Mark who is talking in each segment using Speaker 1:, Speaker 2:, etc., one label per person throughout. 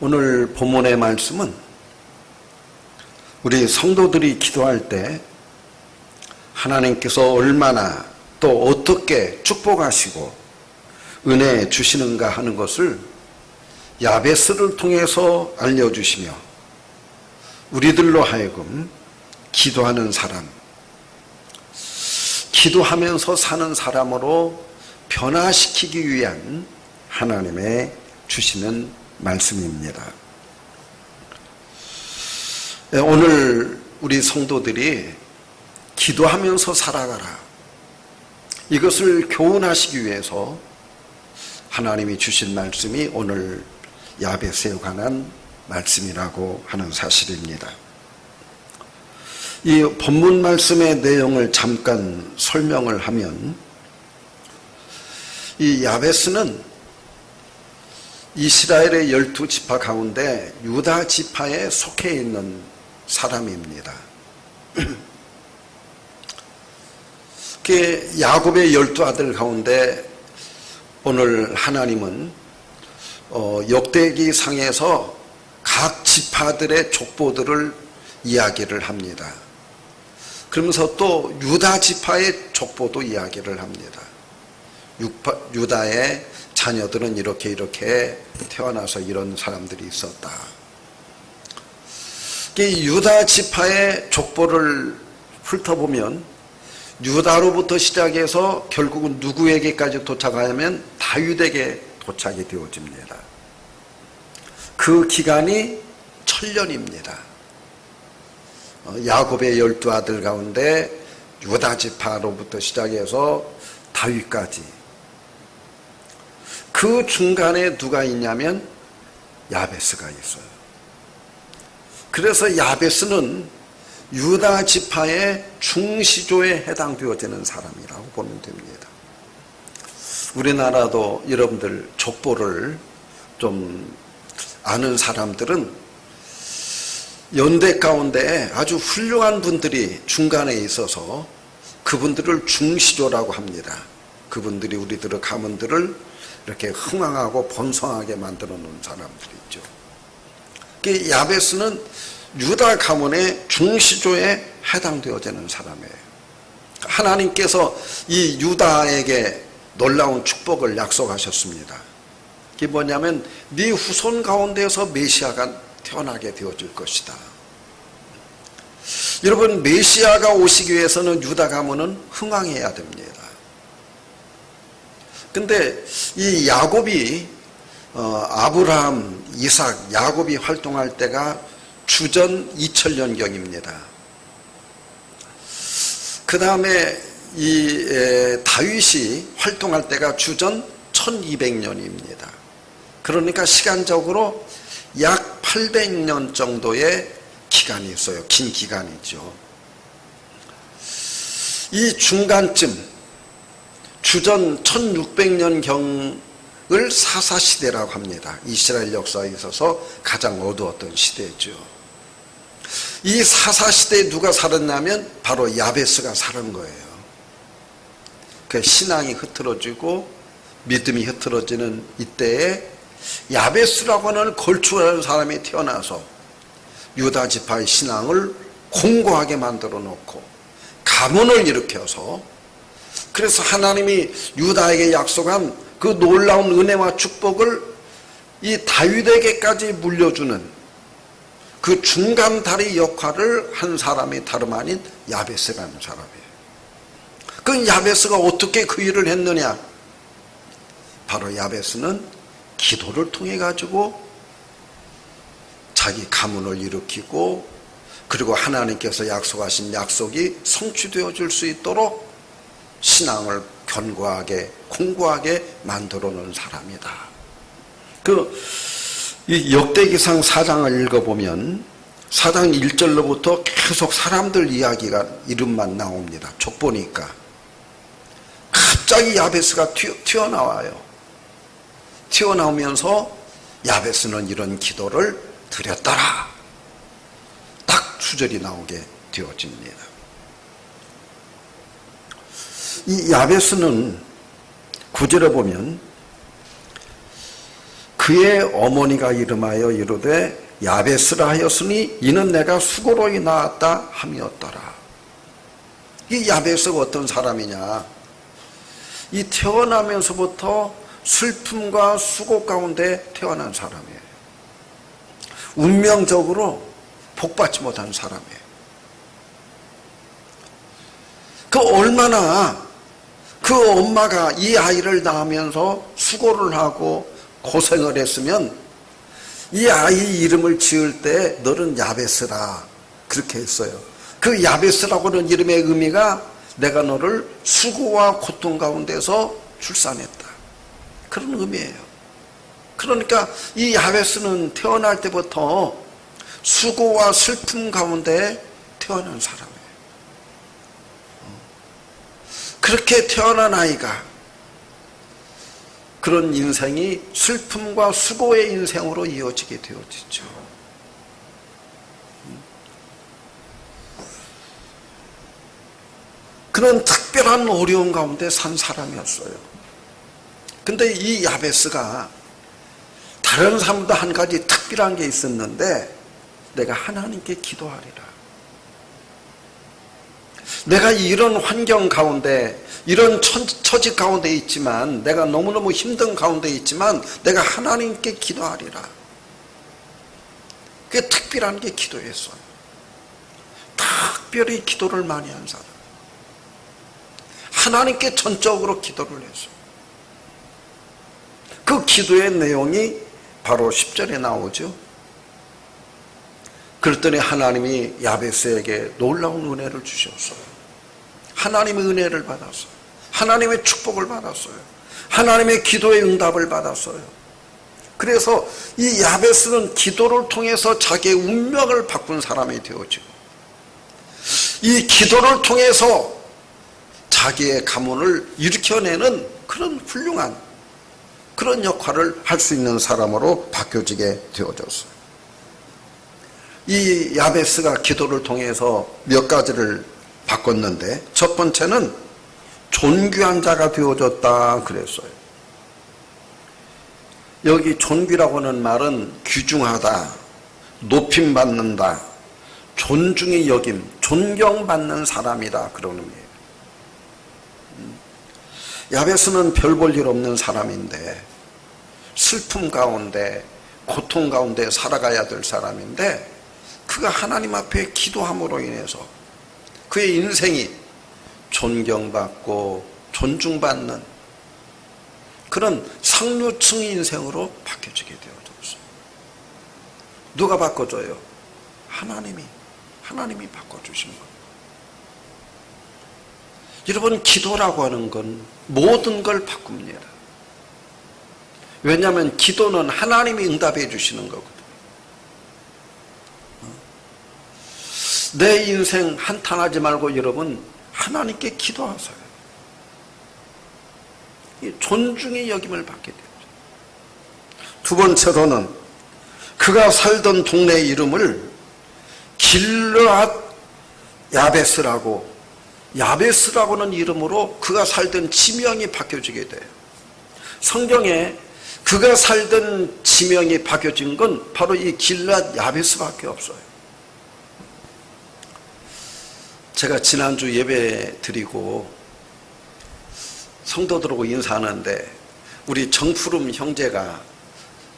Speaker 1: 오늘 본문의 말씀은 우리 성도들이 기도할 때 하나님께서 얼마나 또 어떻게 축복하시고 은혜 주시는가 하는 것을 야베스를 통해서 알려주시며 우리들로 하여금 기도하는 사람, 기도하면서 사는 사람으로 변화시키기 위한 하나님의 주시는 말씀입니다. 오늘 우리 성도들이 기도하면서 살아가라, 이것을 교훈하시기 위해서 하나님이 주신 말씀이 오늘 야베스에 관한 말씀이라고 하는 사실입니다. 이 본문 말씀의 내용을 잠깐 설명을 하면, 이 야베스는 이스라엘의 12지파 가운데 유다 지파에 속해 있는 사람입니다. 야곱의 12아들 가운데 오늘 하나님은 역대기상에서 각 지파들의 족보들을 이야기를 합니다. 그러면서 또 유다 지파의 족보도 이야기를 합니다. 유다의 자녀들은 이렇게 태어나서 이런 사람들이 있었다. 유다 지파의 족보를 훑어보면 유다로부터 시작해서 결국은 누구에게까지 도착하냐면 다윗에게 도착이 되어집니다. 그 기간이 1000년입니다. 야곱의 12아들 가운데 유다 지파로부터 시작해서 다윗까지, 그 중간에 누가 있냐면 야베스가 있어요. 그래서 야베스는 유다 지파의 중시조에 해당되어지는 사람이라고 보면 됩니다. 우리나라도 여러분들 족보를 좀 아는 사람들은 연대 가운데 아주 훌륭한 분들이 중간에 있어서 그분들을 중시조라고 합니다. 그분들이 우리들의 가문들을 이렇게 흥왕하고 번성하게 만들어 놓은 사람들이죠. 야베스는 유다 가문의 중시조에 해당되어지는 사람이에요. 하나님께서 이 유다에게 놀라운 축복을 약속하셨습니다. 그게 뭐냐면 네 후손 가운데에서 메시아가 태어나게 되어질 것이다. 여러분, 메시아가 오시기 위해서는 유다 가문은 흥왕해야 됩니다. 근데 이 야곱이 아브라함, 이삭, 야곱이 활동할 때가 주전 2000년경입니다. 그 다음에 이 다윗이 활동할 때가 주전 1200년입니다. 그러니까 시간적으로 약 800년 정도의 기간이 있어요. 긴 기간이죠. 이 중간쯤 주전 1600년경을 사사시대라고 합니다. 이스라엘 역사에 있어서 가장 어두웠던 시대죠. 이 사사시대에 누가 살았냐면 바로 야베스가 살은 거예요. 그 신앙이 흐트러지고 믿음이 흐트러지는 이때에 야베스라고 하는 걸출하는 사람이 태어나서 유다 지파의 신앙을 공고하게 만들어 놓고 가문을 일으켜서, 그래서 하나님이 유다에게 약속한 그 놀라운 은혜와 축복을 이 다윗에게까지 물려주는 그 중간 다리 역할을 한 사람이 다름 아닌 야베스라는 사람이에요. 그 야베스가 어떻게 그 일을 했느냐? 바로 야베스는 기도를 통해 가지고 자기 가문을 일으키고, 그리고 하나님께서 약속하신 약속이 성취되어질 수 있도록 신앙을 견고하게 공고하게 만들어 놓은 사람이다. 이 역대기상 4장을 읽어보면 4장 1절로부터 계속 사람들 이야기가 이름만 나옵니다. 족보니까 갑자기 야베스가 튀어나와요. 튀어나오면서 야베스는 이런 기도를 드렸더라, 딱 수절이 나오게 되어집니다. 이 야베스는 9절에 보면 그 그의 어머니가 이름하여 이르되 야베스라 하였으니 이는 내가 수고로 낳았다 함이었더라. 이 야베스가 어떤 사람이냐? 이 태어나면서부터 슬픔과 수고 가운데 태어난 사람이에요. 운명적으로 복받지 못한 사람이에요. 얼마나 그 엄마가 이 아이를 낳으면서 수고를 하고 고생을 했으면 이 아이 이름을 지을 때 너는 야베스라 그렇게 했어요. 그 야베스라고는 이름의 의미가 내가 너를 수고와 고통 가운데서 출산했다, 그런 의미예요. 그러니까 이 야베스는 태어날 때부터 수고와 슬픔 가운데 태어난 사람이에요. 그렇게 태어난 아이가 그런 인생이 슬픔과 수고의 인생으로 이어지게 되어지죠. 그런 특별한 어려움 가운데 산 사람이었어요. 근데 이 야베스가 다른 사람도 한 가지 특별한 게 있었는데, 내가 하나님께 기도하리라. 내가 이런 환경 가운데, 이런 처지 가운데 있지만, 내가 너무너무 힘든 가운데 있지만 내가 하나님께 기도하리라. 그게 특별한 게 기도였어요. 특별히 기도를 많이 한 사람, 하나님께 전적으로 기도를 했어요. 그 기도의 내용이 바로 10절에 나오죠. 그랬더니 하나님이 야베스에게 놀라운 은혜를 주셨어요. 하나님의 은혜를 받았어요. 하나님의 축복을 받았어요. 하나님의 기도의 응답을 받았어요. 그래서 이 야베스는 기도를 통해서 자기의 운명을 바꾼 사람이 되었죠. 이 기도를 통해서 자기의 가문을 일으켜내는 그런 훌륭한 그런 역할을 할 수 있는 사람으로 바뀌어지게 되어졌어요. 이 야베스가 기도를 통해서 몇 가지를 바꿨는데, 첫 번째는 존귀한 자가 되어졌다 그랬어요. 여기 존귀라고 하는 말은 귀중하다, 높임받는다, 존중의 여김, 존경받는 사람이다, 그런 의미예요. 야베스는 별 볼 일 없는 사람인데, 슬픔 가운데 고통 가운데 살아가야 될 사람인데, 그가 하나님 앞에 기도함으로 인해서 그의 인생이 존경받고 존중받는 그런 상류층 인생으로 바뀌어지게 되어졌어요. 누가 바꿔줘요? 하나님이 바꿔주신 거예요. 여러분, 기도라고 하는 건 모든 걸 바꿉니다. 왜냐하면 기도는 하나님이 응답해 주시는 거거든요. 내 인생 한탄하지 말고 여러분, 하나님께 기도하세요. 존중의 여김을 받게 되죠. 두 번째로는 그가 살던 동네 이름을 길르앗 야베스라고, 야베스라고는 이름으로 그가 살던 지명이 바뀌어지게 돼요. 성경에 그가 살던 지명이 바뀌어진 건 바로 이 길르앗 야베스밖에 없어요. 제가 지난주 예배 드리고 성도들하고 인사하는데 우리 정푸름 형제가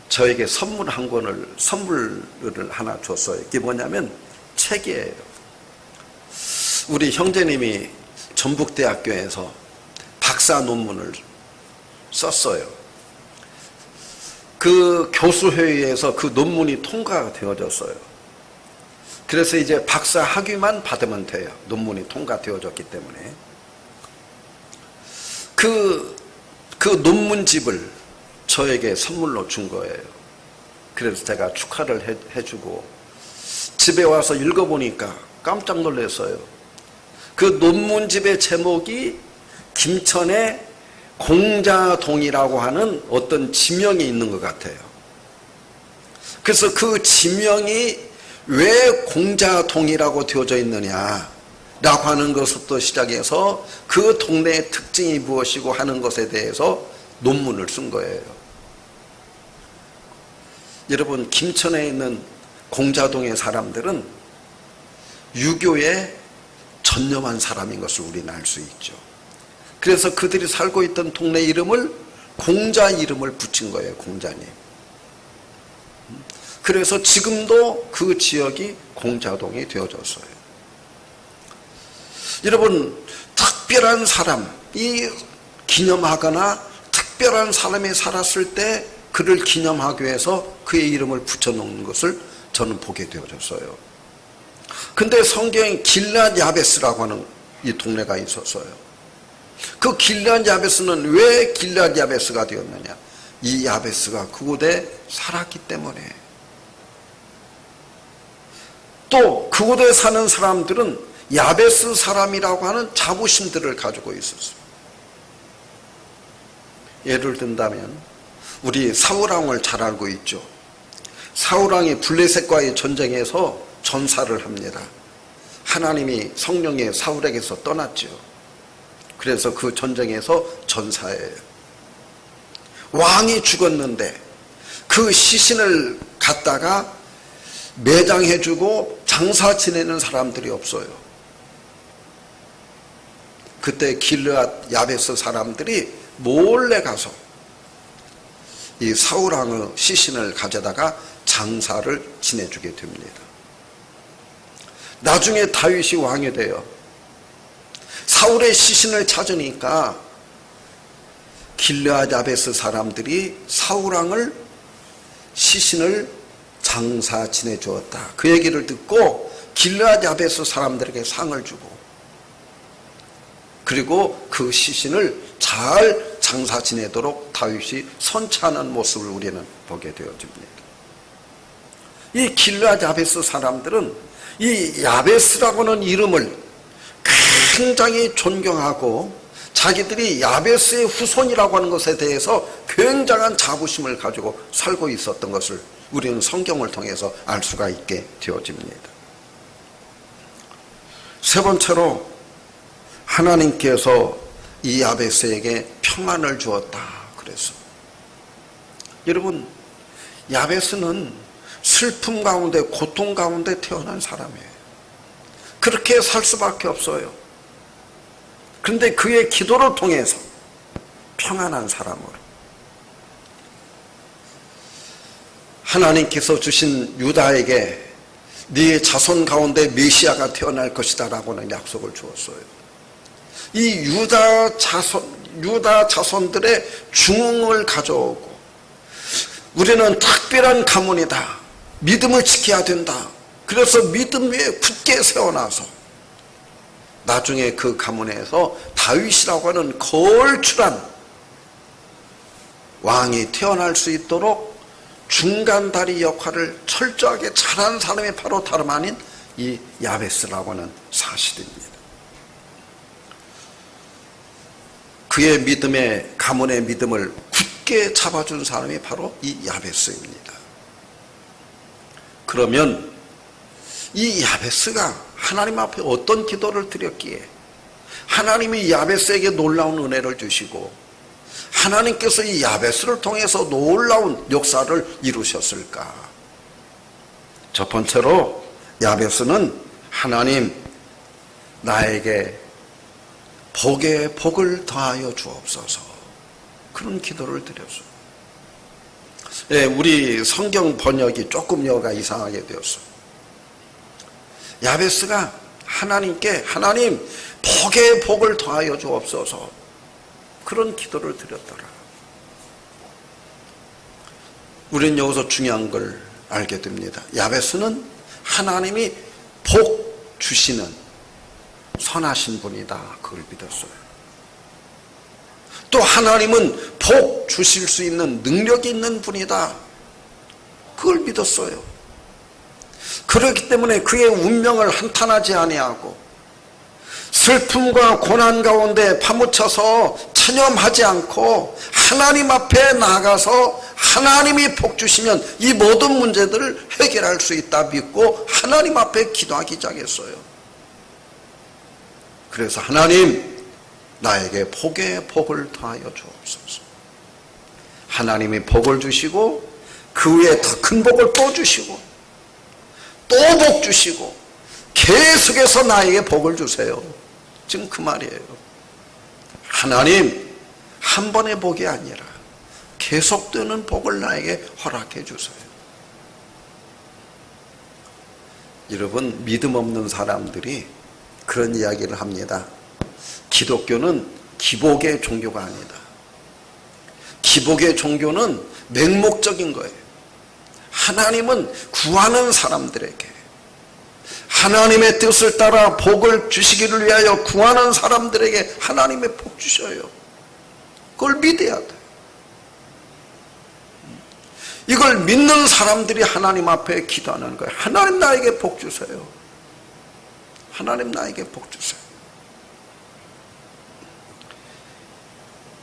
Speaker 1: 저에게 선물 한 권을, 선물을 하나 줬어요. 이게 뭐냐면 책이에요. 우리 형제님이 전북대학교에서 박사 논문을 썼어요. 그 교수회의에서 그 논문이 통과가 되어졌어요. 그래서 이제 박사 학위만 받으면 돼요. 논문이 통과되어졌기 때문에. 그 논문집을 저에게 선물로 준 거예요. 그래서 제가 축하를 해주고 집에 와서 읽어보니까 깜짝 놀랐어요. 그 논문집의 제목이 김천의 공자동이라고 하는 어떤 지명이 있는 것 같아요. 그래서 그 지명이 왜 공자동이라고 되어져 있느냐라고 하는 것부터 시작해서 그 동네의 특징이 무엇이고 하는 것에 대해서 논문을 쓴 거예요. 여러분, 김천에 있는 공자동의 사람들은 유교에 전념한 사람인 것을 우리는 알 수 있죠. 그래서 그들이 살고 있던 동네 이름을 공자 이름을 붙인 거예요. 공자님. 그래서 지금도 그 지역이 공자동이 되어졌어요. 여러분, 특별한 사람이 기념하거나 특별한 사람이 살았을 때 그를 기념하기 위해서 그의 이름을 붙여놓는 것을 저는 보게 되어졌어요. 근데 성경에 길앗 야베스라고 하는 이 동네가 있었어요. 그 길앗 야베스는 왜 길앗 야베스가 되었느냐? 이 야베스가 그곳에 살았기 때문에. 또 그곳에 사는 사람들은 야베스 사람이라고 하는 자부심들을 가지고 있었어요. 예를 든다면 우리 사울왕을 잘 알고 있죠. 사울왕이 블레셋과의 전쟁에서 전사를 합니다. 하나님이 성령이 사울에게서 떠났죠. 그래서 그 전쟁에서 전사예요. 왕이 죽었는데 그 시신을 갖다가 매장해주고 장사 지내는 사람들이 없어요. 그때 길르앗 야베스 사람들이 몰래 가서 이 사울왕의 시신을 가져다가 장사를 지내주게 됩니다. 나중에 다윗이 왕이 돼요. 사울의 시신을 찾으니까 길르앗 야베스 사람들이 사울왕을 시신을 장사 지내주었다. 그 얘기를 듣고 길르앗 야베스 사람들에게 상을 주고 그리고 그 시신을 잘 장사 지내도록 다윗이 선처하는 모습을 우리는 보게 되어집니다. 이 길르앗 야베스 사람들은 이 야베스라고 하는 이름을 굉장히 존경하고 자기들이 야베스의 후손이라고 하는 것에 대해서 굉장한 자부심을 가지고 살고 있었던 것을 우리는 성경을 통해서 알 수가 있게 되어집니다. 세 번째로 하나님께서 이 야베스에게 평안을 주었다 그래서 여러분, 야베스는 슬픔 가운데 고통 가운데 태어난 사람이에요. 그렇게 살 수밖에 없어요. 그런데 그의 기도를 통해서 평안한 사람으로 하나님께서 주신 유다에게 네 자손 가운데 메시아가 태어날 것이다 라고는 약속을 주었어요. 이 유다 자손들의 중흥을 가져오고 우리는 특별한 가문이다. 믿음을 지켜야 된다. 그래서 믿음 위에 굳게 세워놔서 나중에 그 가문에서 다윗이라고 하는 걸출한 왕이 태어날 수 있도록 중간다리 역할을 철저하게 잘하는 사람이 바로 다름 아닌 이 야베스라고 하는 사실입니다. 그의 믿음의 가문의 믿음을 굳게 잡아준 사람이 바로 이 야베스입니다. 그러면 이 야베스가 하나님 앞에 어떤 기도를 드렸기에 하나님이 야베스에게 놀라운 은혜를 주시고 하나님께서 이 야베스를 통해서 놀라운 역사를 이루셨을까? 첫 번째로 야베스는 하나님 나에게 복에 복을 더하여 주옵소서 그런 기도를 드렸어요. 네, 우리 성경 번역이 조금 여가 이상하게 되었어요. 야베스가 하나님께 하나님 복에 복을 더하여 주옵소서 그런 기도를 드렸더라. 우리는 여기서 중요한 걸 알게 됩니다. 야베스는 하나님이 복 주시는 선하신 분이다. 그걸 믿었어요. 또 하나님은 복 주실 수 있는 능력이 있는 분이다. 그걸 믿었어요. 그렇기 때문에 그의 운명을 한탄하지 아니하고 슬픔과 고난 가운데 파묻혀서 체념하지 않고 하나님 앞에 나가서 하나님이 복 주시면 이 모든 문제들을 해결할 수 있다 믿고 하나님 앞에 기도하기 시작했어요. 그래서 하나님 나에게 복에 복을 더하여 주옵소서. 하나님이 복을 주시고 그 후에 더 큰 복을 또 주시고 또 복 주시고 계속해서 나에게 복을 주세요. 지금 그 말이에요. 하나님 한 번의 복이 아니라 계속되는 복을 나에게 허락해 주세요. 여러분, 믿음 없는 사람들이 그런 이야기를 합니다. 기독교는 기복의 종교가 아니다. 기복의 종교는 맹목적인 거예요. 하나님은 구하는 사람들에게, 하나님의 뜻을 따라 복을 주시기를 위하여 구하는 사람들에게 하나님의 복 주셔요. 그걸 믿어야 돼요. 이걸 믿는 사람들이 하나님 앞에 기도하는 거예요. 하나님 나에게 복 주세요. 하나님 나에게 복 주세요.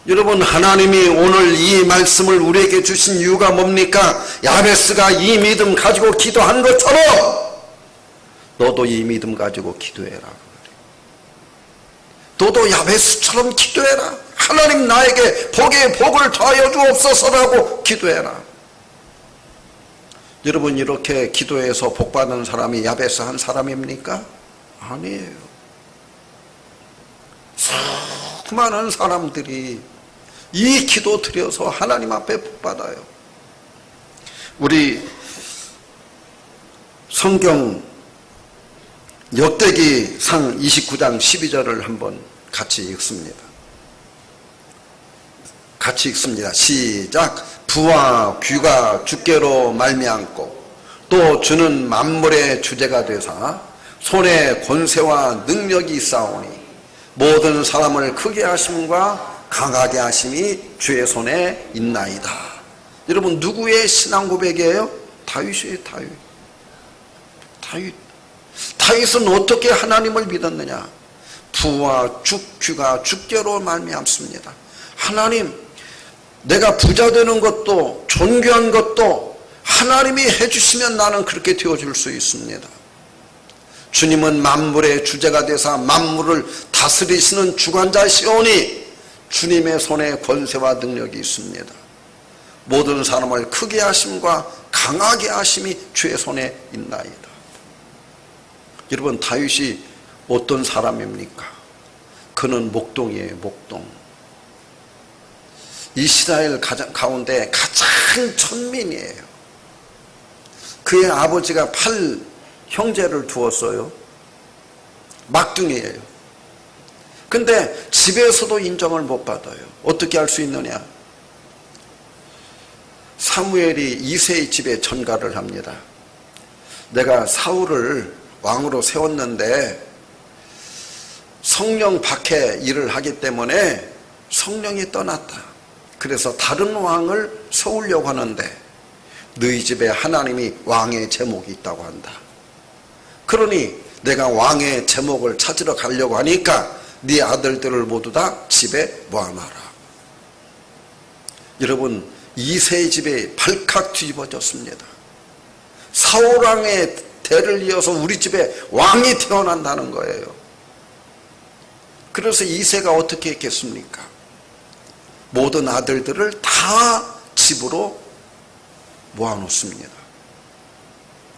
Speaker 1: 여러분, 하나님이 오늘 이 말씀을 우리에게 주신 이유가 뭡니까? 야베스가 이 믿음 가지고 기도한 것처럼 너도 이 믿음 가지고 기도해라. 너도 야베스처럼 기도해라. 하나님 나에게 복에 복을 더하여 주옵소서라고 기도해라. 여러분, 이렇게 기도해서 복받는 사람이 야베스 한 사람입니까? 아니에요. 수많은 사람들이 이 기도 드려서 하나님 앞에 복받아요. 우리 성경 역대기상 29장 12절을 한번 같이 읽습니다. 같이 읽습니다. 시작. 부와 귀가 주께로 말미암고 또 주는 만물의 주제가 되사 손에 권세와 능력이 있사오니 모든 사람을 크게 하심과 강하게 하심이 주의 손에 있나이다. 여러분, 누구의 신앙 고백이에요? 다윗이에요. 다윗은 어떻게 하나님을 믿었느냐? 부와 귀가 주께로 말미암습니다. 하나님, 내가 부자 되는 것도 존귀한 것도 하나님이 해주시면 나는 그렇게 되어줄 수 있습니다. 주님은 만물의 주제가 되사 만물을 다스리시는 주관자시오니 주님의 손에 권세와 능력이 있습니다. 모든 사람을 크게 하심과 강하게 하심이 주의 손에 있나이다. 여러분, 다윗이 어떤 사람입니까? 그는 목동이에요. 목동. 이스라엘 가운데 가장 천민이에요. 그의 아버지가 8 형제를 두었어요. 막둥이에요. 근데 집에서도 인정을 못 받아요. 어떻게 할 수 있느냐? 사무엘이 이새의 집에 전가를 합니다. 내가 사울을 왕으로 세웠는데 성령 박해 일을 하기 때문에 성령이 떠났다. 그래서 다른 왕을 세우려고 하는데 너희 집에 하나님이 왕의 제목이 있다고 한다. 그러니 내가 왕의 제목을 찾으러 가려고 하니까 네 아들들을 모두 다 집에 모아놔라. 여러분, 이새의 집에 발칵 뒤집어졌습니다. 사울왕의 대를 이어서 우리 집에 왕이 태어난다는 거예요. 그래서 이새가 어떻게 했겠습니까? 모든 아들들을 다 집으로 모아놓습니다.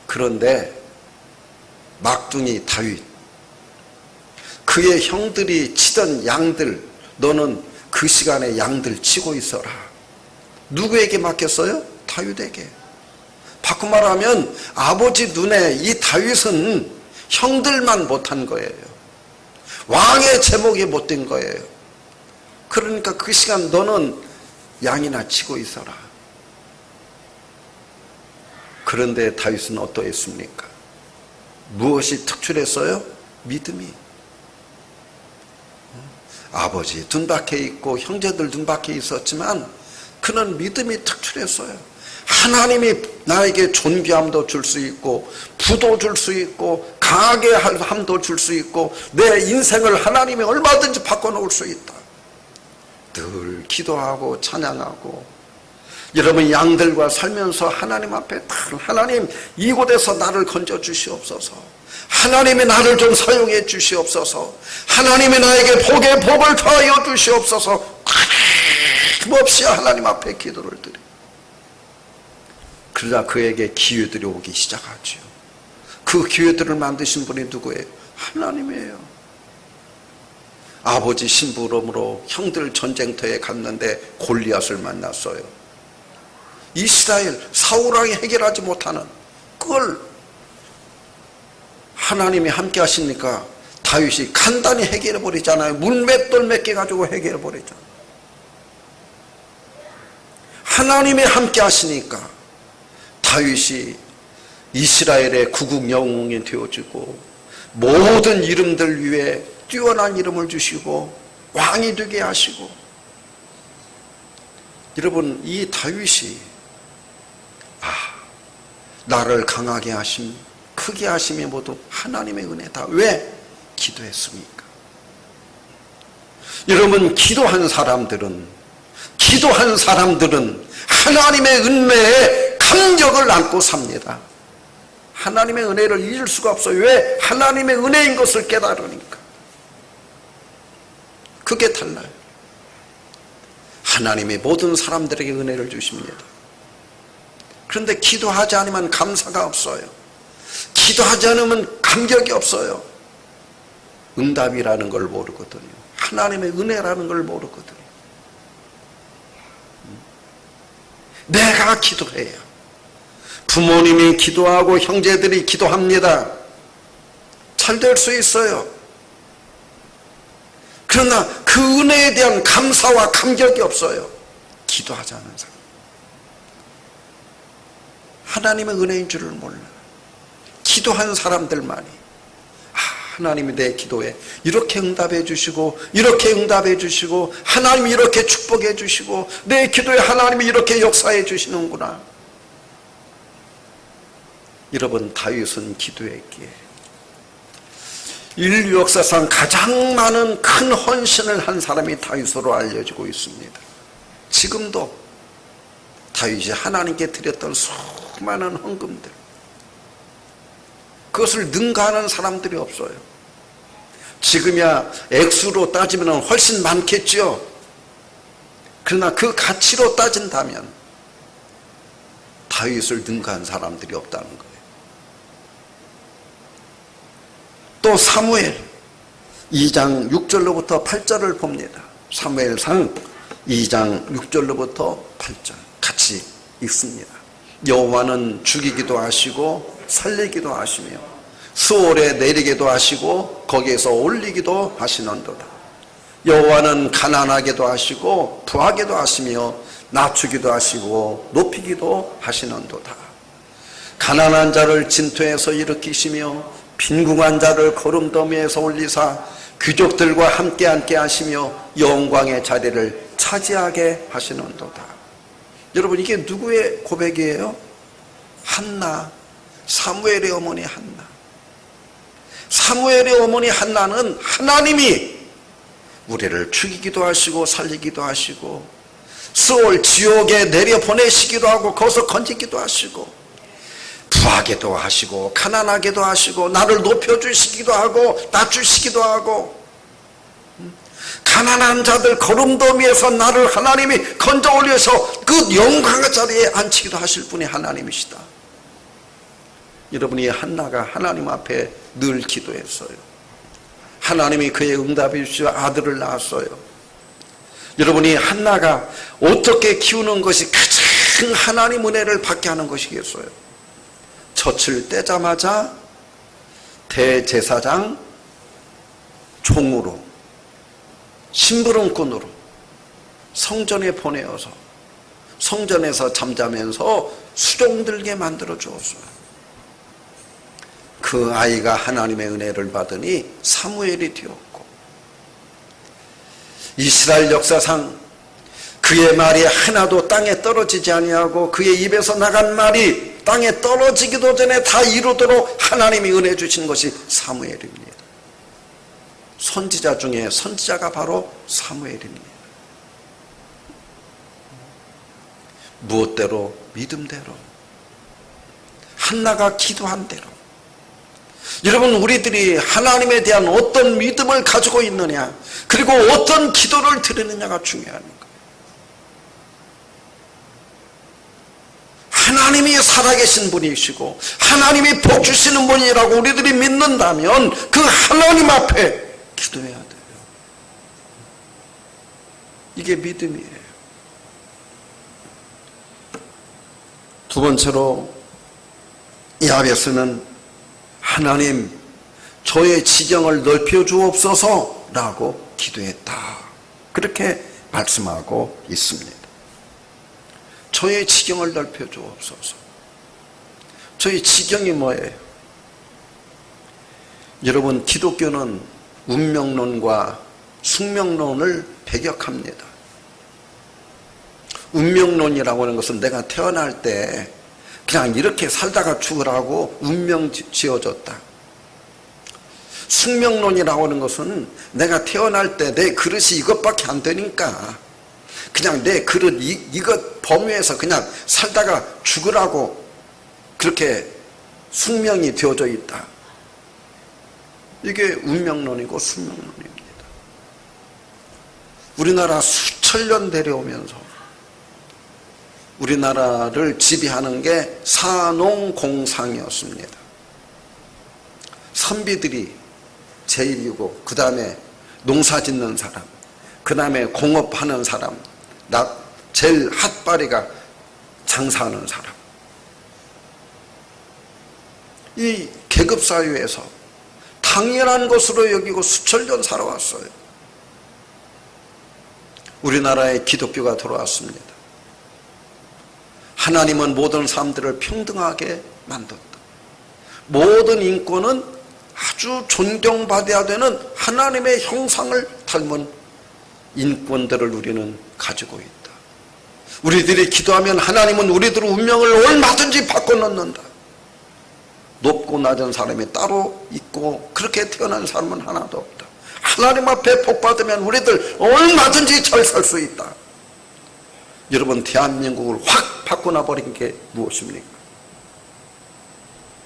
Speaker 1: 그런데 막둥이 다윗, 그의 형들이 치던 양들, 너는 그 시간에 양들 치고 있어라. 누구에게 맡겼어요? 다윗에게. 바꿔 말하면 아버지 눈에 이 다윗은 형들만 못한 거예요. 왕의 제목이 못된 거예요. 그러니까 그 시간 너는 양이나 치고 있어라. 그런데 다윗은 어떠했습니까? 무엇이 특출했어요? 믿음이. 아버지 눈밖에 있고 형제들 눈밖에 있었지만 그는 믿음이 특출했어요. 하나님이 나에게 존귀함도 줄 수 있고 부도 줄 수 있고 강하게 함도 줄 수 있고 내 인생을 하나님이 얼마든지 바꿔놓을 수 있다. 늘 기도하고 찬양하고 여러분, 양들과 살면서 하나님 앞에 하나님 이곳에서 나를 건져 주시옵소서. 하나님이 나를 좀 사용해 주시옵소서. 하나님이 나에게 복에 복을 더하여 주시옵소서. 힘없이 하나님 앞에 기도를 드려. 그러자 그에게 기회들이 오기 시작하죠. 그 기회들을 만드신 분이 누구예요? 하나님이에요. 아버지 심부름으로 형들 전쟁터에 갔는데 골리앗을 만났어요. 이스라엘 사울왕이 해결하지 못하는 그걸 하나님이 함께 하시니까 다윗이 간단히 해결해 버리잖아요. 물맷돌 몇 개 가지고 해결해 버리잖아요. 하나님이 함께 하시니까 다윗이 이스라엘의 구국 영웅이 되어지고 모든 이름들 위에 뛰어난 이름을 주시고 왕이 되게 하시고. 여러분, 이 다윗이 나를 강하게 하심, 크게 하심이 모두 하나님의 은혜다. 왜? 기도했습니까? 여러분, 기도한 사람들은 하나님의 은혜에 감격을 안고 삽니다. 하나님의 은혜를 잊을 수가 없어요. 왜? 하나님의 은혜인 것을 깨달으니까. 그게 달라요. 하나님이 모든 사람들에게 은혜를 주십니다. 그런데 기도하지 않으면 감사가 없어요. 기도하지 않으면 감격이 없어요. 응답이라는 걸 모르거든요. 하나님의 은혜라는 걸 모르거든요. 내가 기도해야 부모님이 기도하고 형제들이 기도합니다. 잘 될 수 있어요. 그러나 그 은혜에 대한 감사와 감격이 없어요. 기도하지 않은 사람. 하나님의 은혜인 줄을 몰라. 기도한 사람들만이 하나님이 내 기도에 이렇게 응답해 주시고 이렇게 응답해 주시고 하나님이 이렇게 축복해 주시고 내 기도에 하나님이 이렇게 역사해 주시는구나. 여러분, 다윗은 기도했기에 인류 역사상 가장 많은 큰 헌신을 한 사람이 다윗으로 알려지고 있습니다. 지금도 다윗이 하나님께 드렸던 수많은 헌금들, 그것을 능가하는 사람들이 없어요. 지금이야 액수로 따지면 훨씬 많겠죠. 그러나 그 가치로 따진다면 다윗을 능가한 사람들이 없다는 거예요. 또 사무엘 2장 6절로부터 8절을 봅니다. 사무엘상 2장 6절로부터 8절 같이 읽습니다. 여호와는 죽이기도 하시고 살리기도 하시며 수월에 내리기도 하시고 거기에서 올리기도 하시는도다. 여호와는 가난하게도 하시고 부하게도 하시며 낮추기도 하시고 높이기도 하시는도다. 가난한 자를 진토에서 일으키시며 빈궁한 자를 거름더미에서 올리사 귀족들과 함께 앉게 하시며 영광의 자리를 차지하게 하시는도다. 여러분, 이게 누구의 고백이에요? 한나, 사무엘의 어머니 한나. 사무엘의 어머니 한나는 하나님이 우리를 죽이기도 하시고 살리기도 하시고 스올 지옥에 내려보내시기도 하고 거기서 건지기도 하시고 부하게도 하시고 가난하게도 하시고 나를 높여주시기도 하고 낮추시기도 하고 가난한 자들 거름더미에서 나를 하나님이 건져 올려서 그 영광의 자리에 앉히기도 하실 분이 하나님이시다. 여러분이 한나가 하나님 앞에 늘 기도했어요. 하나님이 그의 응답해 주시고 아들을 낳았어요. 여러분이 한나가 어떻게 키우는 것이 가장 하나님 은혜를 받게 하는 것이겠어요? 젖을 떼자마자 대제사장 총으로 심부름꾼으로 성전에 보내어서 성전에서 잠자면서 수종들게 만들어 주었어요. 그 아이가 하나님의 은혜를 받으니 사무엘이 되었고, 이스라엘 역사상 그의 말이 하나도 땅에 떨어지지 아니하고 그의 입에서 나간 말이 땅에 떨어지기도 전에 다 이루도록 하나님이 은혜 주신 것이 사무엘입니다. 선지자 중에 선지자가 바로 사무엘입니다. 무엇대로? 믿음대로, 한나가 기도한 대로. 여러분, 우리들이 하나님에 대한 어떤 믿음을 가지고 있느냐, 그리고 어떤 기도를 드리느냐가 중요한 거예요. 하나님이 살아계신 분이시고 하나님이 복 주시는 분이라고 우리들이 믿는다면 그 하나님 앞에 기도해야 돼요. 이게 믿음이에요. 두 번째로 야베스는 하나님 저의 지경을 넓혀 주옵소서 라고 기도했다. 그렇게 말씀하고 있습니다. 저의 지경을 넓혀 주옵소서. 저의 지경이 뭐예요? 여러분, 기독교는 운명론과 숙명론을 배격합니다. 운명론이라고 하는 것은 내가 태어날 때 그냥 이렇게 살다가 죽으라고 운명 지어줬다. 숙명론이라고 하는 것은 내가 태어날 때 내 그릇이 이것밖에 안 되니까 그냥 내 그릇 이것 범위에서 그냥 살다가 죽으라고 그렇게 숙명이 되어져 있다. 이게 운명론이고 숙명론입니다. 우리나라 수천 년 내려오면서 우리나라를 지배하는 게 산농공상이었습니다. 선비들이 제일이고 그 다음에 농사 짓는 사람, 그 다음에 공업하는 사람, 제일 핫바리가 장사하는 사람. 이 계급사회에서 당연한 것으로 여기고 수천 년 살아왔어요. 우리나라에 기독교가 들어왔습니다. 하나님은 모든 사람들을 평등하게 만들었다. 모든 인권은 아주 존경받아야 되는 하나님의 형상을 닮은 인권들을 우리는 가지고 있다. 우리들이 기도하면 하나님은 우리들의 운명을 얼마든지 바꿔놓는다. 높고 낮은 사람이 따로 있고 그렇게 태어난 사람은 하나도 없다. 하나님 앞에 복받으면 우리들 얼마든지 잘 살 수 있다. 여러분, 대한민국을 확 바꿔놔버린 게 무엇입니까?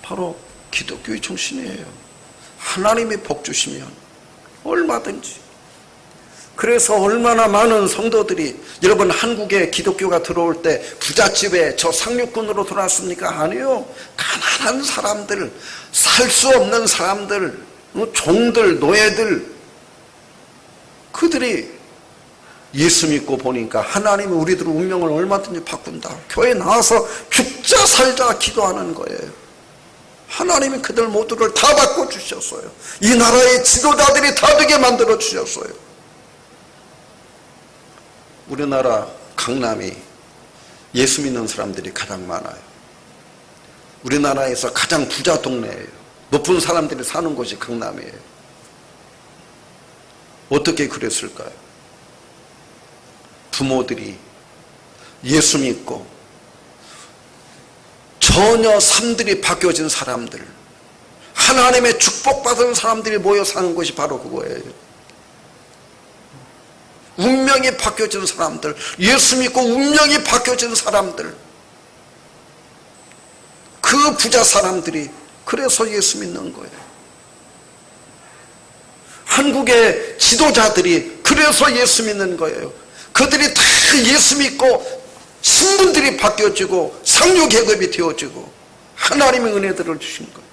Speaker 1: 바로 기독교의 정신이에요. 하나님이 복 주시면 얼마든지. 그래서 얼마나 많은 성도들이, 여러분, 한국에 기독교가 들어올 때 부잣집에 저 상류권으로 들어왔습니까? 아니요. 가난한 사람들, 살 수 없는 사람들, 종들, 노예들, 그들이 예수 믿고 보니까 하나님이 우리들의 운명을 얼마든지 바꾼다. 교회 나와서 죽자 살자 기도하는 거예요. 하나님이 그들 모두를 다 바꿔주셨어요. 이 나라의 지도자들이 다 되게 만들어 주셨어요. 우리나라 강남이 예수 믿는 사람들이 가장 많아요. 우리나라에서 가장 부자 동네예요. 높은 사람들이 사는 곳이 강남이에요. 어떻게 그랬을까요? 부모들이 예수 믿고 전혀 삶들이 바뀌어진 사람들, 하나님의 축복받은 사람들이 모여 사는 것이 바로 그거예요. 운명이 바뀌어진 사람들, 예수 믿고 운명이 바뀌어진 사람들, 그 부자 사람들이 그래서 예수 믿는 거예요. 한국의 지도자들이 그래서 예수 믿는 거예요. 그들이 다 예수 믿고 신분들이 바뀌어지고 상류 계급이 되어지고 하나님의 은혜들을 주신 거예요.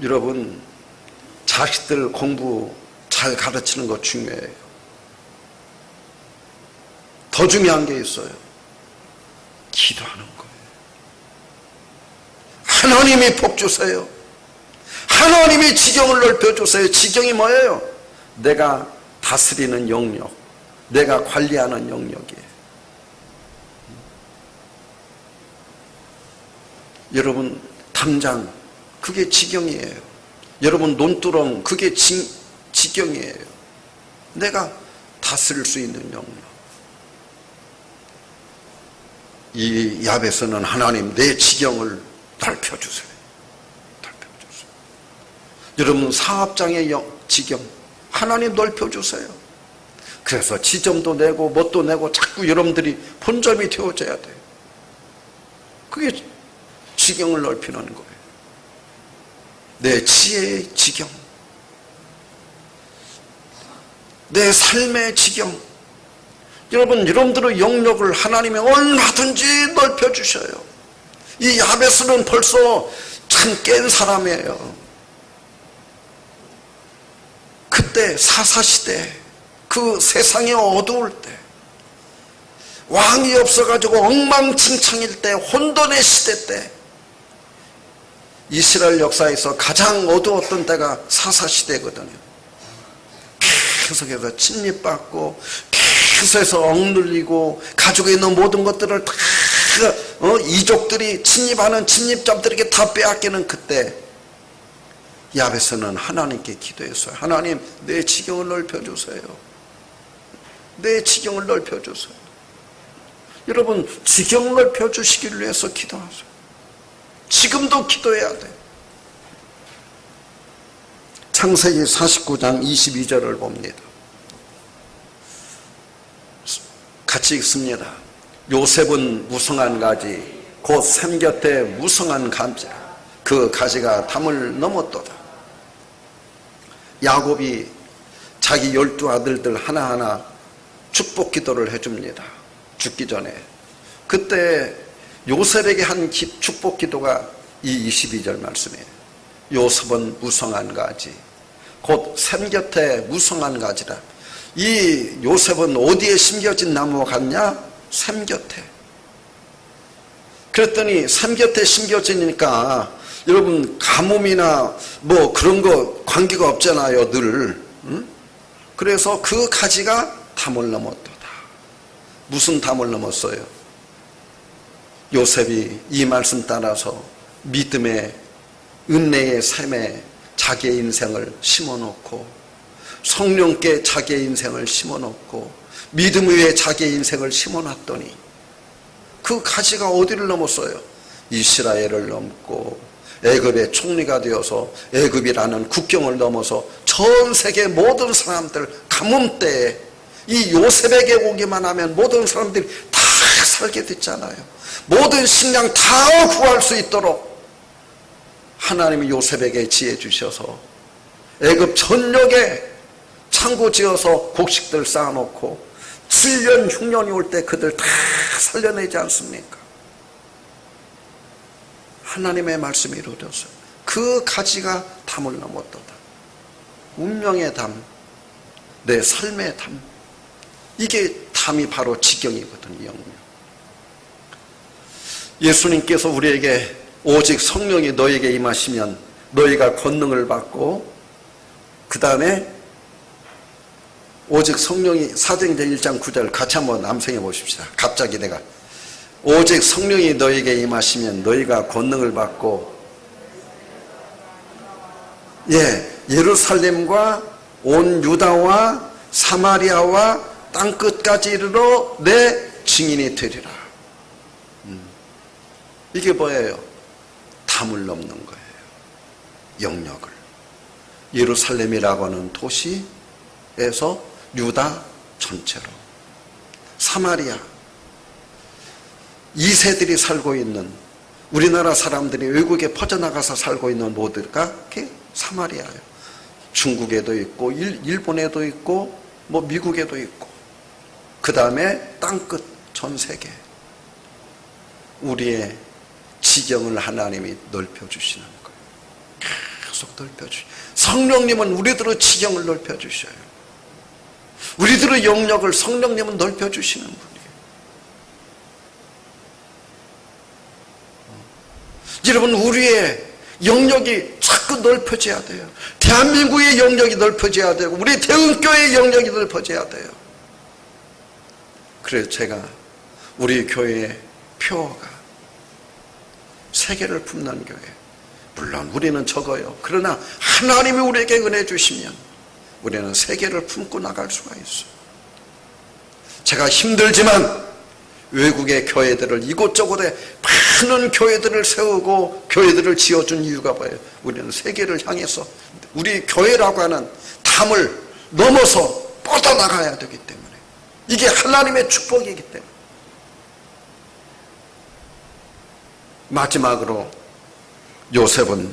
Speaker 1: 여러분, 자식들 공부 잘 가르치는 거 중요해요. 더 중요한 게 있어요. 기도하는 거예요. 하나님이 복 주세요. 하나님이 지경을 넓혀주세요. 지경이 뭐예요? 내가 다스리는 영역, 내가 관리하는 영역이에요. 여러분, 담장, 그게 지경이에요. 여러분, 논두렁, 그게 지경이에요. 내가 다스릴 수 있는 영역. 이 야베스는 하나님 내 지경을 넓혀주세요. 여러분, 사업장의 지경 하나님 넓혀주세요. 그래서 지점도 내고 뭣도 내고 자꾸 여러분들이 본점이 되어져야 돼요. 그게 지경을 넓히는 거예요. 내 지혜의 지경, 내 삶의 지경, 여러분들의 영역을 하나님이 얼마든지 넓혀주셔요. 이 야베스는 벌써 참 깬 사람이에요. 그때 사사시대, 그 세상이 어두울 때, 왕이 없어가지고 엉망진창일 때, 혼돈의 시대 때, 이스라엘 역사에서 가장 어두웠던 때가 사사시대거든요. 계속해서 침입받고, 계속해서 억눌리고, 가지고 있는 모든 것들을 다 이족들이 침입하는 침입자들에게 다 빼앗기는 그때, 야베스는 하나님께 기도했어요. 하나님, 내 지경을 넓혀주세요. 내 지경을 넓혀주세요. 여러분, 지경을 넓혀주시기를 위해서 기도하세요. 지금도 기도해야 돼요. 창세기 49장 22절을 봅니다. 같이 읽습니다. 요셉은 무성한 가지, 곧 샘 곁에 무성한 감자, 그 가지가 담을 넘었도다. 야곱이 자기 12 아들들 하나하나 축복 기도를 해줍니다. 죽기 전에. 그때 요셉에게 한 축복 기도가 이 22절 말씀이에요. 요셉은 무성한 가지, 곧 샘 곁에 무성한 가지라. 이 요셉은 어디에 심겨진 나무와 같냐? 샘 곁에. 그랬더니 샘 곁에 심겨지니까 여러분, 가뭄이나 뭐 그런 거 관계가 없잖아요, 늘. 그래서 그 가지가 담을 넘었도다. 무슨 담을 넘었어요? 요셉이 이 말씀 따라서 믿음의 은혜의 샘에 자기의 인생을 심어놓고, 성령께 자기의 인생을 심어놓고, 믿음 위에 자기의 인생을 심어놨더니 그 가지가 어디를 넘었어요? 이스라엘을 넘고 애굽의 총리가 되어서 애굽이라는 국경을 넘어서 전 세계 모든 사람들, 가뭄 때에 이 요셉에게 오기만 하면 모든 사람들이 다 살게 됐잖아요. 모든 식량 다 구할 수 있도록 하나님이 요셉에게 지혜 주셔서 애굽 전역에 창고 지어서 곡식들 쌓아놓고 7년 6년이 올 때 그들 다 살려내지 않습니까? 하나님의 말씀이 이루어졌어요. 그 가지가 담을 넘었도다. 운명의 담, 내 삶의 담. 이게 담이 바로 지경이거든요. 영역. 예수님께서 우리에게 오직 성령이 너에게 임하시면 너희가 권능을 받고, 그 다음에 오직 성령이, 사도행전 1장 9절 같이 한번 암송해 보십시다. 갑자기 내가 오직 성령이 너에게 임하시면 너희가 권능을 받고, 예루살렘과 온 유다와 사마리아와 땅끝까지 이르러 내 증인이 되리라. 이게 뭐예요? 담을 넘는 거예요. 영역을. 예루살렘이라고 하는 도시에서 유다 전체로, 사마리아, 2세들이 살고 있는, 우리나라 사람들이 외국에 퍼져나가서 살고 있는 모두가 사마리아예요. 중국에도 있고 일본에도 있고 뭐 미국에도 있고, 그 다음에 땅끝 전 세계. 우리의 지경을 하나님이 넓혀주시는 거예요. 계속 넓혀주셔요. 성령님은 우리들의 지경을 넓혀주셔요. 우리들의 영역을 성령님은 넓혀주시는 분이에요. 여러분, 우리의 영역이 자꾸 넓혀져야 돼요. 대한민국의 영역이 넓혀져야 되고, 우리 대흥교회의 영역이 넓혀져야 돼요. 그래서 제가 우리 교회의 표어가 세계를 품는 교회. 물론 우리는 적어요. 그러나 하나님이 우리에게 은혜 주시면 우리는 세계를 품고 나갈 수가 있어요. 제가 힘들지만 외국의 교회들을 이곳저곳에 많은 교회들을 세우고 교회들을 지어준 이유가 뭐예요? 우리는 세계를 향해서 우리 교회라고 하는 담을 넘어서 뻗어나가야 되기 때문에, 이게 하나님의 축복이기 때문에. 마지막으로 요셉은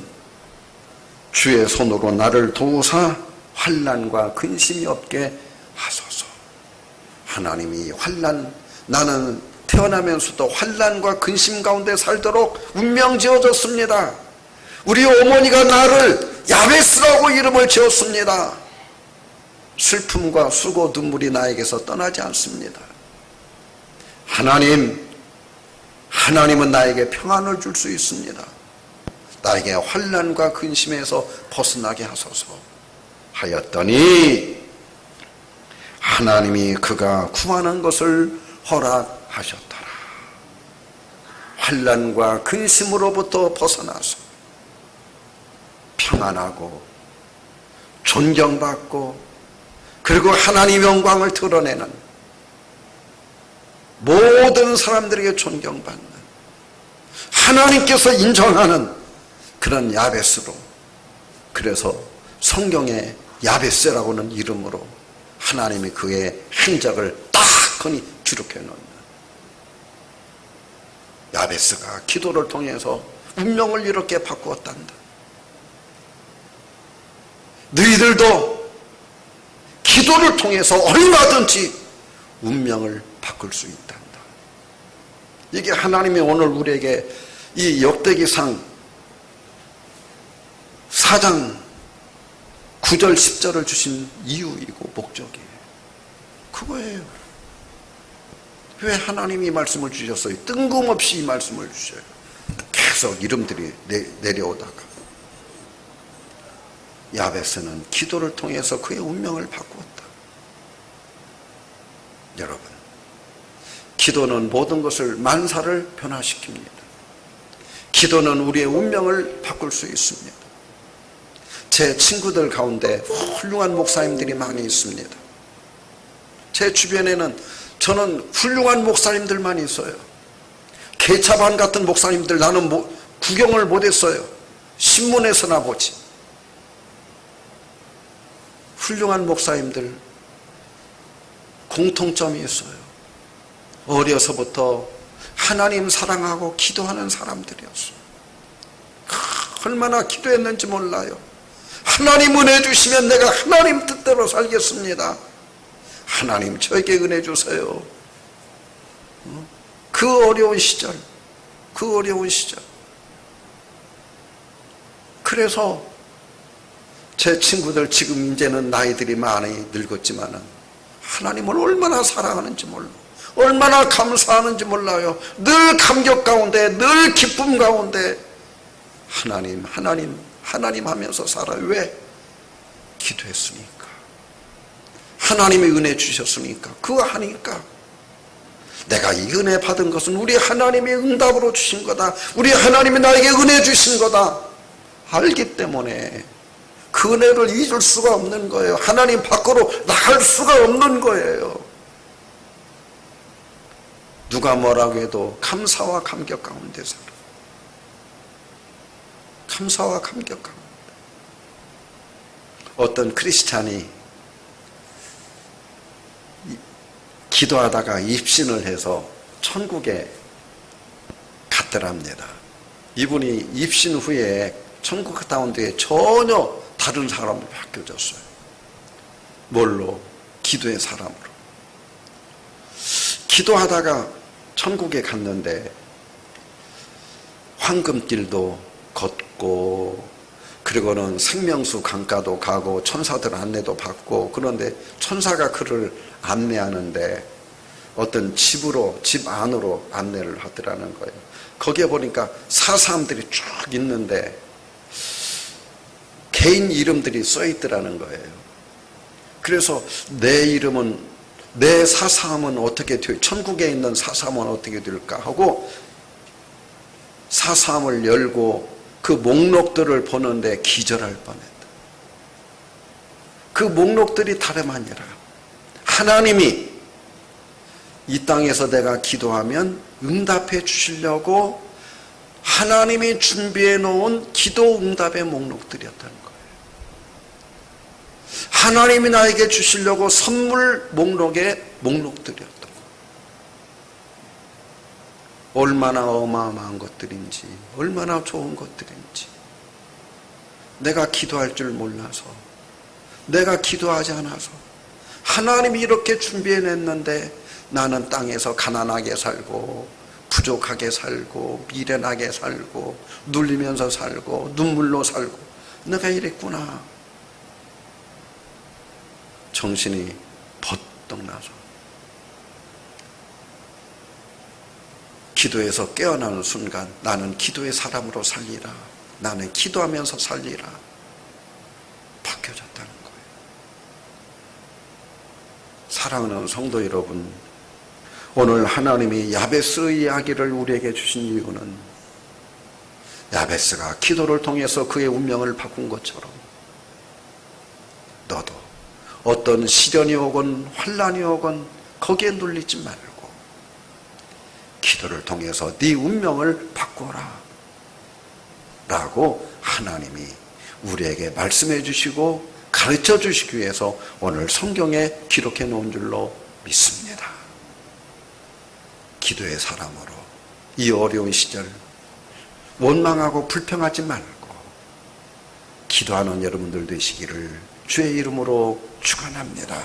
Speaker 1: 주의 손으로 나를 도우사 환난과 근심이 없게 하소서. 하나님이 나는 태어나면서도 환난과 근심 가운데 살도록 운명 지어줬습니다. 우리 어머니가 나를 야베스라고 이름을 지었습니다. 슬픔과 수고 눈물이 나에게서 떠나지 않습니다. 하나님은 나에게 평안을 줄 수 있습니다. 나에게 환난과 근심에서 벗어나게 하소서 하였더니 하나님이 그가 구하는 것을 허락하셨더라. 환난과 근심으로부터 벗어나서 평안하고 존경받고 그리고 하나님 영광을 드러내는 모든 사람들에게 존경받는 하나님께서 인정하는 그런 야베스로, 그래서 성경에 야베스라고는 이름으로 하나님이 그의 행적을 딱하니 기록해 놓는 야베스가 기도를 통해서 운명을 이렇게 바꾸었단다. 너희들도 기도를 통해서 얼마든지 운명을 바꿀 수 있단다. 이게 하나님이 오늘 우리에게 이 역대기상 4장 9절 10절을 주신 이유이고 목적이에요. 그거예요. 왜 하나님이 이 말씀을 주셨어요? 뜬금없이 이 말씀을 주셔요. 계속 이름들이 내려오다가 야베스는 기도를 통해서 그의 운명을 바꾸었다. 여러분, 기도는 모든 것을 만사를 변화시킵니다. 기도는 우리의 운명을 바꿀 수 있습니다. 제 친구들 가운데 훌륭한 목사님들이 많이 있습니다. 제 주변에는 저는 훌륭한 목사님들만 있어요. 개차반 같은 목사님들 나는 구경을 못했어요. 신문에서나 보지. 훌륭한 목사님들 공통점이 있어요. 어려서부터 하나님 사랑하고 기도하는 사람들이었어요. 얼마나 기도했는지 몰라요. 하나님 은혜 주시면 내가 하나님 뜻대로 살겠습니다. 하나님 저에게 은혜 주세요. 그 어려운 시절. 그래서 제 친구들 지금 이제는 나이들이 많이 늙었지만은 하나님을 얼마나 사랑하는지 몰라. 얼마나 감사하는지 몰라요. 늘 감격 가운데, 늘 기쁨 가운데 하나님 하면서 살아요. 왜? 기도했으니까. 하나님의 은혜 주셨으니까. 그거 하니까. 내가 이 은혜 받은 것은 우리 하나님의 응답으로 주신 거다. 우리 하나님이 나에게 은혜 주신 거다. 알기 때문에 그 은혜를 잊을 수가 없는 거예요. 하나님 밖으로 나갈 수가 없는 거예요. 누가 뭐라고 해도 감사와 감격 가운데 살아. 감사와 감격 가운데. 어떤 크리스찬이 기도하다가 입신을 해서 천국에 갔더랍니다. 이분이 입신 후에 천국 갔다 온 뒤에 전혀 다른 사람으로 바뀌어졌어요. 뭘로? 기도의 사람으로. 기도하다가 천국에 갔는데 황금길도 걷고 그리고는 생명수 강가도 가고 천사들 안내도 받고, 그런데 천사가 그를 안내하는데 어떤 집 안으로 안내를 하더라는 거예요. 거기에 보니까 사사함들이 쭉 있는데 개인 이름들이 써 있더라는 거예요. 그래서 내 사사함은 어떻게 돼? 천국에 있는 사사함은 어떻게 될까 하고 사사함을 열고 그 목록들을 보는데 기절할 뻔했다. 그 목록들이 다름 아니라 하나님이 이 땅에서 내가 기도하면 응답해 주시려고 하나님이 준비해 놓은 기도 응답의 목록들이었다는 거예요. 하나님이 나에게 주시려고 선물 목록의 목록들이었던 거예요. 얼마나 어마어마한 것들인지, 얼마나 좋은 것들인지. 내가 기도할 줄 몰라서, 내가 기도하지 않아서 하나님이 이렇게 준비해냈는데 나는 땅에서 가난하게 살고 부족하게 살고 미련하게 살고 눌리면서 살고 눈물로 살고 내가 이랬구나. 정신이 버떡 나서 기도에서 깨어나는 순간 나는 기도의 사람으로 살리라. 나는 기도하면서 살리라. 바뀌어졌다는 거예요. 사랑하는 성도 여러분, 오늘 하나님이 야베스 이야기를 우리에게 주신 이유는 야베스가 기도를 통해서 그의 운명을 바꾼 것처럼 너도 어떤 시련이 오건 환난이 오건 거기에 눌리지 말고 기도를 통해서 네 운명을 바꿔라 라고 하나님이 우리에게 말씀해 주시고 가르쳐 주시기 위해서 오늘 성경에 기록해 놓은 줄로 믿습니다. 기도의 사람으로 이 어려운 시절 원망하고 불평하지 말고 기도하는 여러분들 되시기를 주의 이름으로 축원합니다.